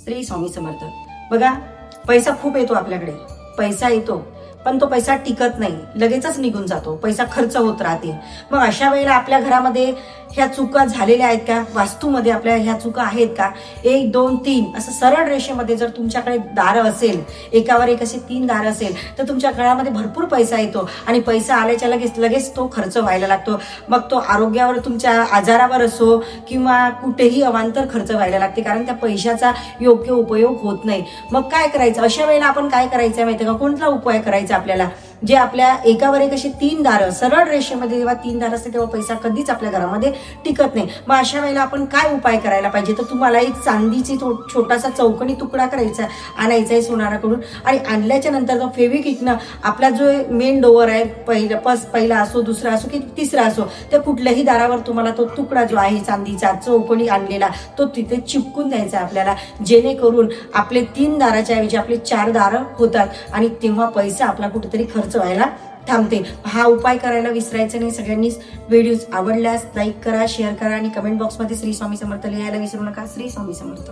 श्री स्वामी समर्थ. बघा, पैसा खूप येतो आपल्याकडे, पैसा येतो पण तो पैसा टिकत नाही, लगेचच निघून जातो, पैसा खर्च होत राहते. मग अशा वेळेला आपल्या घरामध्ये ह्या चुका झालेल्या आहेत का? वास्तूमध्ये आपल्या ह्या चुका आहेत का? 1 2 3 असं सरळ रेषेमध्ये जर तुमच्याकडे दारं असेल, एकावर एक असे 3 दारं असेल, तर तुमच्या घरामध्ये भरपूर पैसा येतो आणि पैसा आल्याच्या लगेच तो खर्च व्हायला लागतो. मग तो आरोग्यावर, तुमच्या आजारावर असो किंवा कुठेही अवांतर खर्च व्हायला लागते, कारण त्या पैशाचा योग्य उपयोग होत नाही. मग काय करायचं अशा वेळेला? आपण काय करायचं माहिती का? कोणता उपाय करायचा आपल्याला? जे आपल्या एकावर एक अशी 3 दारं सरळ रेषेमध्ये जेव्हा 3 दारं असते तेव्हा पैसा कधीच आपल्या घरामध्ये टिकत नाही. मग अशा वेळेला आपण काय उपाय करायला पाहिजे? तर तुम्हाला एक चांदीची छोटासा चौकोनी तुकडा करायचा, आणायचा आहे सोनाराकडून, आणि आणल्याच्या नंतर तो फेविक्विकनं आपला जो मेन डोअर आहे, पहिला असो, दुसरा असो की तिसरा असो, त्या कुठल्याही दारावर तुम्हाला तो तुकडा जो आहे चांदीचा चौकोनी आणलेला तो तिथे चिपकून द्यायचा आपल्याला, जेणेकरून आपले 3 दाराच्या ऐवजी आपले 4 दारं होतात आणि तेव्हा पैसा आपला कुठेतरी खर्च व्हायला थांबते. हा उपाय करायला विसरायचं नाही. सगळ्यांनीच व्हिडिओ आवडल्यास लाईक करा, शेअर करा आणि कमेंट बॉक्समध्ये श्री स्वामी समर्थ लिहायला विसरू नका. श्री स्वामी समर्थ.